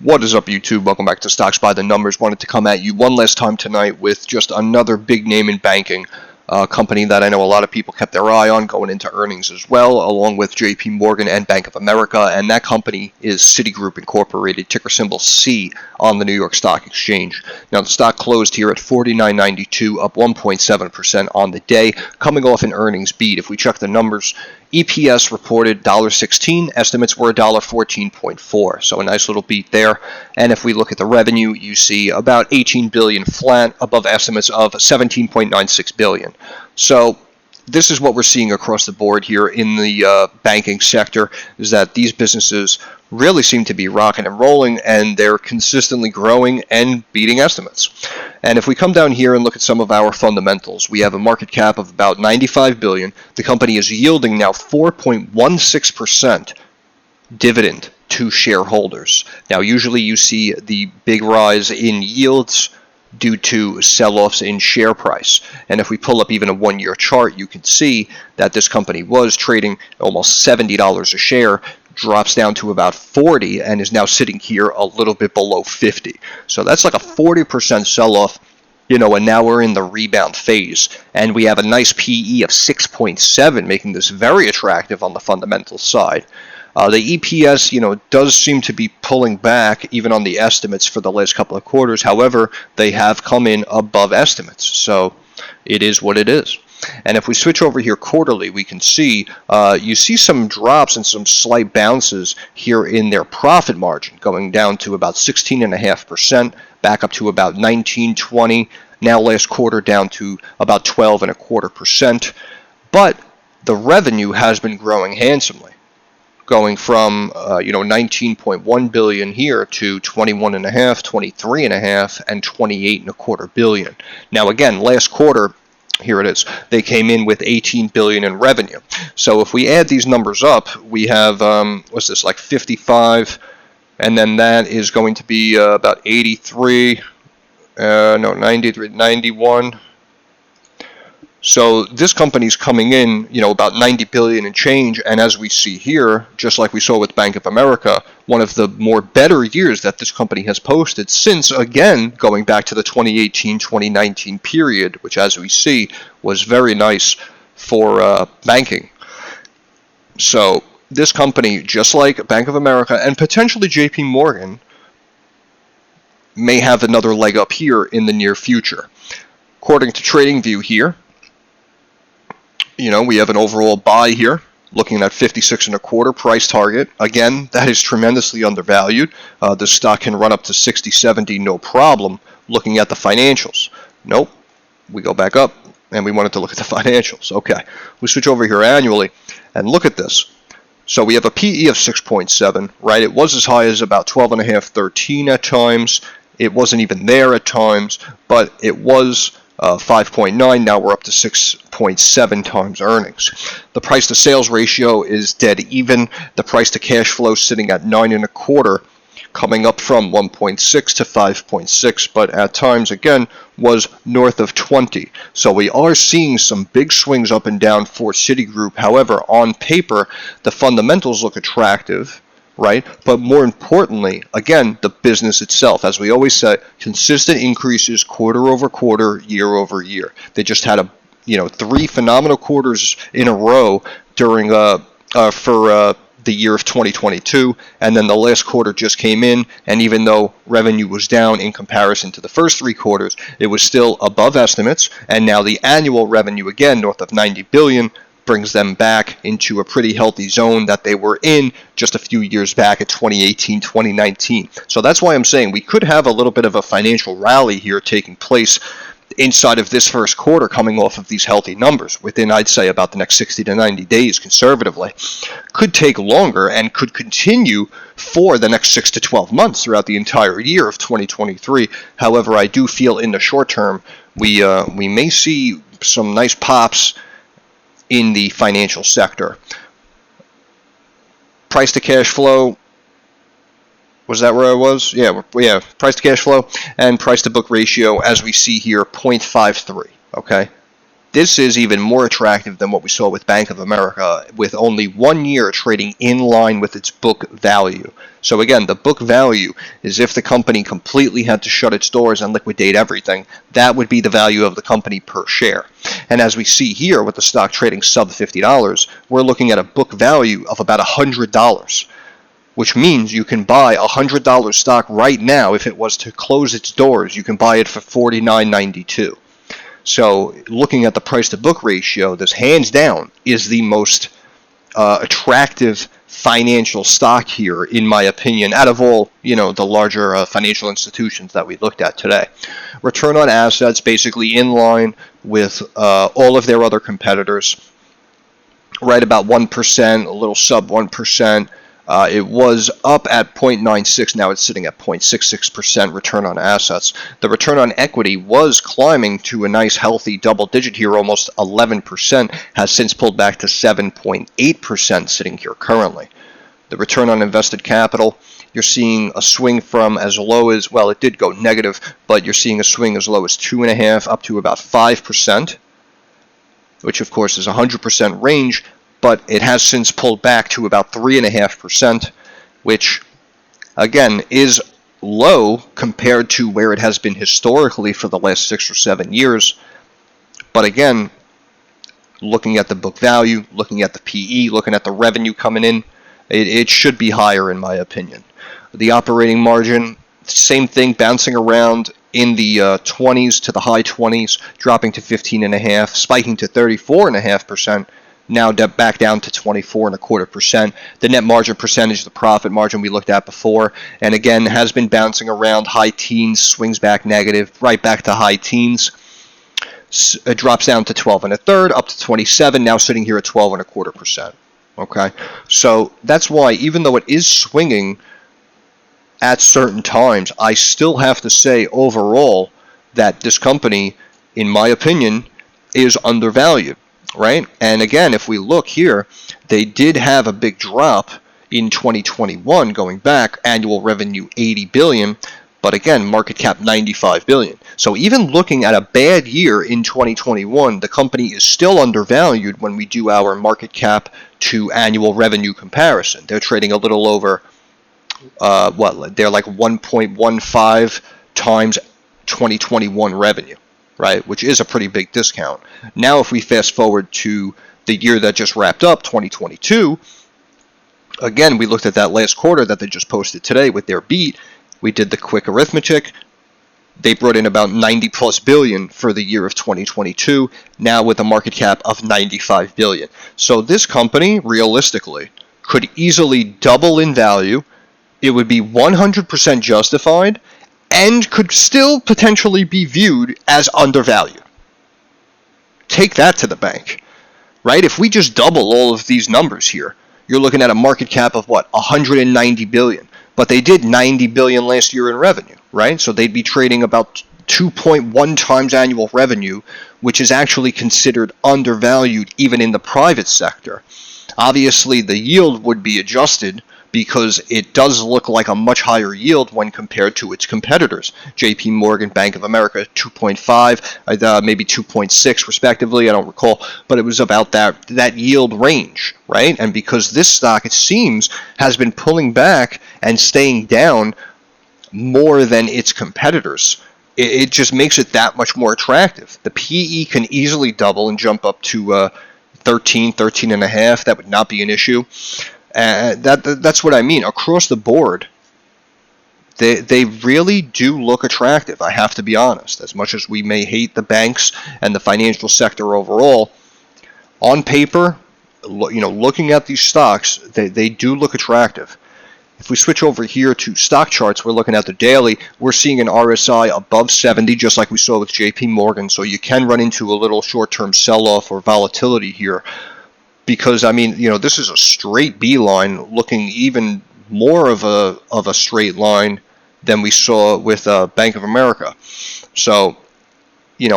What is up, YouTube? Welcome back to Stocks by the Numbers. Wanted to come at you one last time tonight with just another big name in banking, company that I know a lot of people kept their eye on going into earnings as well, along with JP Morgan and Bank of America, and that company is Citigroup Incorporated, ticker symbol C on the New York Stock Exchange. Now, the stock closed here at $49.92, up 1.7% on the day, coming off an earnings beat. If we check the numbers, EPS reported $1.16, estimates were $1.14.4, so a nice little beat there. And if we look at the revenue, you see about $18 billion flat, above estimates of $17.96 billion. So this is what we're seeing across the board here in the banking sector, is that these businesses really seem to be rocking and rolling, and they're consistently growing and beating estimates. And if we come down here and look at some of our fundamentals, we have a market cap of about $95 billion. The company is yielding now 4.16% dividend to shareholders. Now, usually you see the big rise in yields due to sell-offs in share price. And if we pull up even a one-year chart, you can see that this company was trading almost $70 a share, drops down to about 40 and is now sitting here a little bit below 50. So that's like a 40% sell-off, and now we're in the rebound phase. And we have a nice PE of 6.7, making this very attractive on the fundamental side. The EPS, does seem to be pulling back even on the estimates for the last couple of quarters. However, they have come in above estimates. So it is what it is. And if we switch over here quarterly, we can see you see some drops and some slight bounces here in their profit margin, going down to about 16.5%, back up to about 19.20. Now last quarter down to about 12.25%. But the revenue has been growing handsomely, going from 19.1 billion here to 21.5, 23.5, and 28.25 billion. Now again, last quarter, here it is, they came in with 18 billion in revenue. So if we add these numbers up, we have what's this, like 55, and then that is going to be about 83, 93, 91. So this company's coming in, about 90 billion and change, and as we see here, just like we saw with Bank of America, one of the more better years that this company has posted since, again, going back to the 2018-2019 period, which, as we see, was very nice for banking. So this company, just like Bank of America and potentially JP Morgan, may have another leg up here in the near future. According to TradingView here, we have an overall buy here, looking at 56.25 price target. Again, that is tremendously undervalued. The stock can run up to 60, 70, no problem. Looking at the financials, nope. We go back up, and we wanted to look at the financials. Okay, we switch over here annually, and look at this. So we have a PE of 6.7, right? It was as high as about 12.5, 13 at times. It wasn't even there at times, but it was 5.9. Now we're up to 6.7 times earnings. The price to sales ratio is dead even. The price to cash flow sitting at 9.25, coming up from 1.6 to 5.6, but at times again was north of 20. So we are seeing some big swings up and down for Citigroup. However, on paper, the fundamentals look attractive, right? But more importantly, again, the business itself, as we always say, consistent increases quarter over quarter, year over year. They just had 3 phenomenal quarters in a row during for the year of 2022, and then the last quarter just came in, and even though revenue was down in comparison to the first 3 quarters, it was still above estimates, and now the annual revenue, again, north of 90 billion, brings them back into a pretty healthy zone that they were in just a few years back at 2018, 2019. So that's why I'm saying we could have a little bit of a financial rally here taking place inside of this first quarter, coming off of these healthy numbers within, I'd say, about the next 60 to 90 days conservatively. Could take longer and could continue for the next 6 to 12 months throughout the entire year of 2023. However, I do feel in the short term we may see some nice pops in the financial sector. Price to cash flow, was that where I was? Yeah, price to cash flow and price to book ratio, as we see here, 0.53, okay? This is even more attractive than what we saw with Bank of America, with only 1 year trading in line with its book value. So again, the book value is if the company completely had to shut its doors and liquidate everything, that would be the value of the company per share. And as we see here with the stock trading sub $50, we're looking at a book value of about $100, which means you can buy a $100 stock right now. If it was to close its doors, you can buy it for $49.92. So looking at the price to book ratio, this hands down is the most attractive financial stock here, in my opinion, out of all, the larger financial institutions that we looked at today. Return on assets basically in line with all of their other competitors, right about 1%, a little sub 1%. It was up at 0.96. Now it's sitting at 0.66% return on assets. The return on equity was climbing to a nice healthy double digit here, almost 11%, has since pulled back to 7.8% sitting here currently. The return on invested capital, you're seeing a swing from as low as, well, it did go negative, but you're seeing a swing as low as 2.5% up to about 5%, which of course is 100% range. But it has since pulled back to about 3.5%, which, again, is low compared to where it has been historically for the last 6 or 7 years. But again, looking at the book value, looking at the PE, looking at the revenue coming in, it should be higher in my opinion. The operating margin, same thing, bouncing around in the 20s to the high 20s, dropping to 15.5%, spiking to 34.5%. Now back down to 24.25%. The net margin percentage, the profit margin we looked at before, and again has been bouncing around high teens, swings back negative, right back to high teens. It drops down to 12.33, up to 27. Now sitting here at 12.25%. Okay, so that's why even though it is swinging at certain times, I still have to say overall that this company, in my opinion, is undervalued. Right? And again, if we look here, they did have a big drop in 2021 going back, annual revenue 80 billion, but again, market cap 95 billion. So even looking at a bad year in 2021, the company is still undervalued when we do our market cap to annual revenue comparison. They're trading a little over, they're like 1.15 times 2021 revenue. Right, which is a pretty big discount. Now, if we fast forward to the year that just wrapped up, 2022, again, we looked at that last quarter that they just posted today with their beat. We did the quick arithmetic. They brought in about 90 plus billion for the year of 2022, now with a market cap of 95 billion. So this company, realistically, could easily double in value. It would be 100% justified, and could still potentially be viewed as undervalued. Take that to the bank, right? If we just double all of these numbers here, you're looking at a market cap of what, 190 billion. But they did 90 billion last year in revenue, right? So they'd be trading about 2.1 times annual revenue, which is actually considered undervalued even in the private sector. Obviously, the yield would be adjusted because it does look like a much higher yield when compared to its competitors. JP Morgan, Bank of America, 2.5, maybe 2.6 respectively, I don't recall, but it was about that yield range, right? And because this stock, it seems, has been pulling back and staying down more than its competitors, it just makes it that much more attractive. The PE can easily double and jump up to 13.5. That would not be an issue. That's what I mean. Across the board, they really do look attractive, I have to be honest. As much as we may hate the banks and the financial sector overall, on paper, looking at these stocks, they do look attractive. If we switch over here to stock charts, we're looking at the daily. We're seeing an RSI above 70, just like we saw with JP Morgan. So you can run into a little short-term sell-off or volatility here. Because, I mean, this is a straight B line, looking even more of a straight line than we saw with Bank of America. So,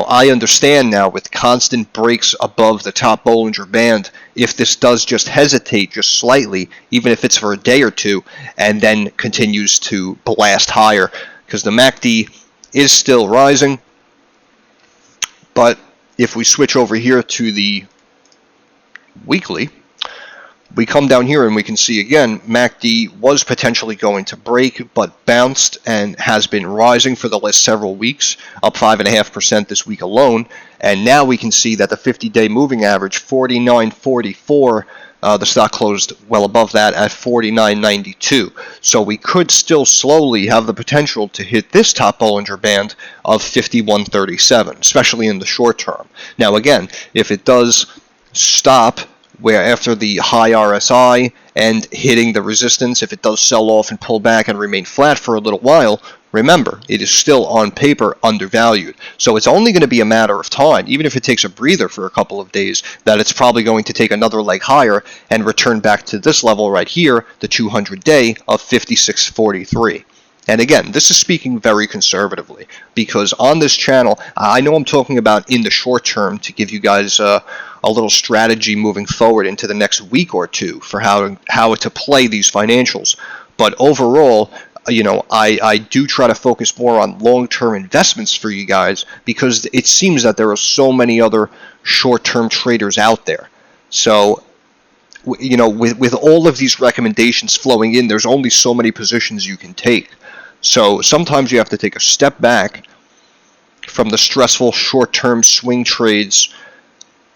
I understand now with constant breaks above the top Bollinger Band, if this does just hesitate just slightly, even if it's for a day or two, and then continues to blast higher, because the MACD is still rising, but if we switch over here to the weekly, we come down here and we can see again MACD was potentially going to break but bounced and has been rising for the last several weeks, up 5.5% this week alone. And now we can see that the 50-day moving average 49.44, the stock closed well above that at 49.92. So we could still slowly have the potential to hit this top Bollinger Band of 51.37, especially in the short term. Now again, if it does stop where after the high RSI and hitting the resistance, if it does sell off and pull back and remain flat for a little while, remember, it is still on paper undervalued. So it's only going to be a matter of time, even if it takes a breather for a couple of days, that it's probably going to take another leg higher and return back to this level right here, the 200-day of 56.43. And again, this is speaking very conservatively, because on this channel, I know I'm talking about in the short term to give you guys a little strategy moving forward into the next week or two for how to play these financials. But overall, I do try to focus more on long-term investments for you guys, because it seems that there are so many other short-term traders out there. So, with all of these recommendations flowing in, there's only so many positions you can take. So sometimes you have to take a step back from the stressful short-term swing trades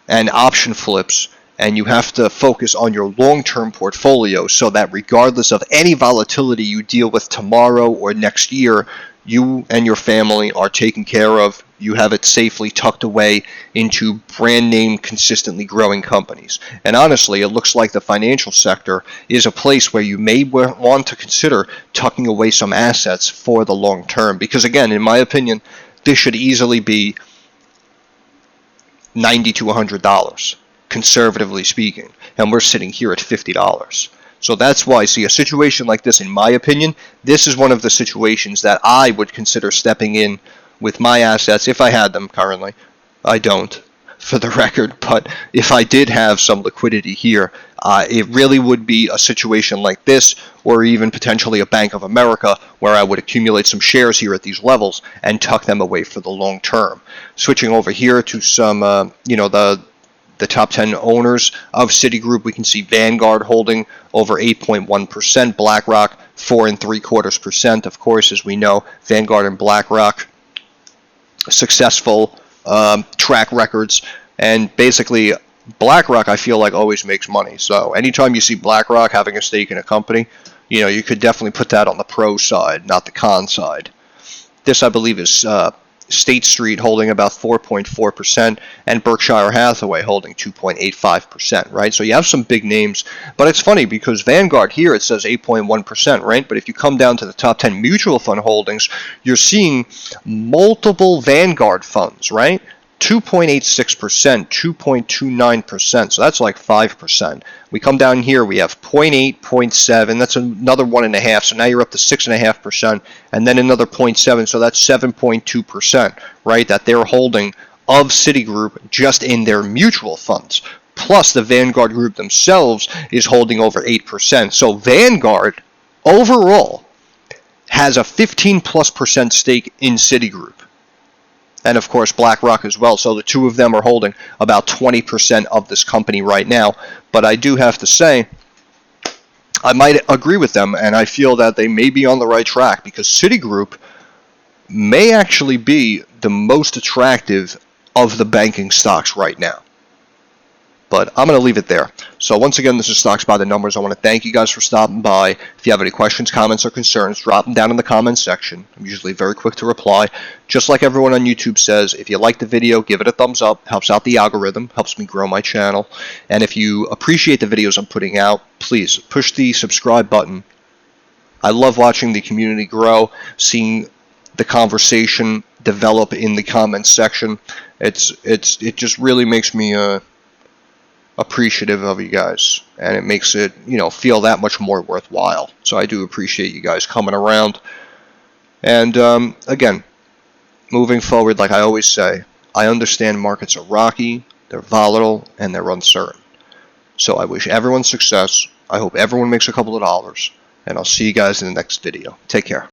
and option flips, and you have to focus on your long-term portfolio so that regardless of any volatility you deal with tomorrow or next year, you and your family are taken care of. You have it safely tucked away into brand name, consistently growing companies. And honestly, it looks like the financial sector is a place where you may want to consider tucking away some assets for the long term. Because again, in my opinion, this should easily be $90 to $100, conservatively speaking. And we're sitting here at $50. So that's why, see, a situation like this, in my opinion, this is one of the situations that I would consider stepping in with my assets if I had them currently. I don't, for the record, but if I did have some liquidity here, it really would be a situation like this, or even potentially a Bank of America, where I would accumulate some shares here at these levels and tuck them away for the long term. Switching over here to some, the top 10 owners of Citigroup, we can see Vanguard holding over 8.1%, BlackRock 4.75%. Of course, as we know, Vanguard and BlackRock, successful track records, and basically BlackRock, I feel like, always makes money. So anytime you see BlackRock having a stake in a company, you could definitely put that on the pro side, not the con side. This, I believe, is State Street holding about 4.4%, and Berkshire Hathaway holding 2.85%, right? So you have some big names, but it's funny because Vanguard here, it says 8.1%, right? But if you come down to the top 10 mutual fund holdings, you're seeing multiple Vanguard funds, right? 2.86%, 2.29%, so that's like 5%. We come down here, we have 0.8, 0.7, that's another 1.5, so now you're up to 6.5%, and then another 0.7, so that's 7.2%, right, that they're holding of Citigroup just in their mutual funds. Plus the Vanguard Group themselves is holding over 8%. So Vanguard overall has a 15+% stake in Citigroup. And of course BlackRock as well. So the two of them are holding about 20% of this company right now. But I do have to say, I might agree with them, and I feel that they may be on the right track, because Citigroup may actually be the most attractive of the banking stocks right now. But I'm going to leave it there. So once again, this is Stocks by the Numbers. I want to thank you guys for stopping by. If you have any questions, comments, or concerns, drop them down in the comments section. I'm usually very quick to reply. Just like everyone on YouTube says, if you like the video, give it a thumbs up. Helps out the algorithm, helps me grow my channel. And if you appreciate the videos I'm putting out, please push the subscribe button. I love watching the community grow, seeing the conversation develop in the comments section. It just really makes me appreciative of you guys, and it makes it feel that much more worthwhile. So I do appreciate you guys coming around. And again, moving forward, like I always say, I understand markets are rocky, they're volatile, and they're uncertain. So I wish everyone success. I hope everyone makes a couple of dollars, and I'll see you guys in the next video. Take care.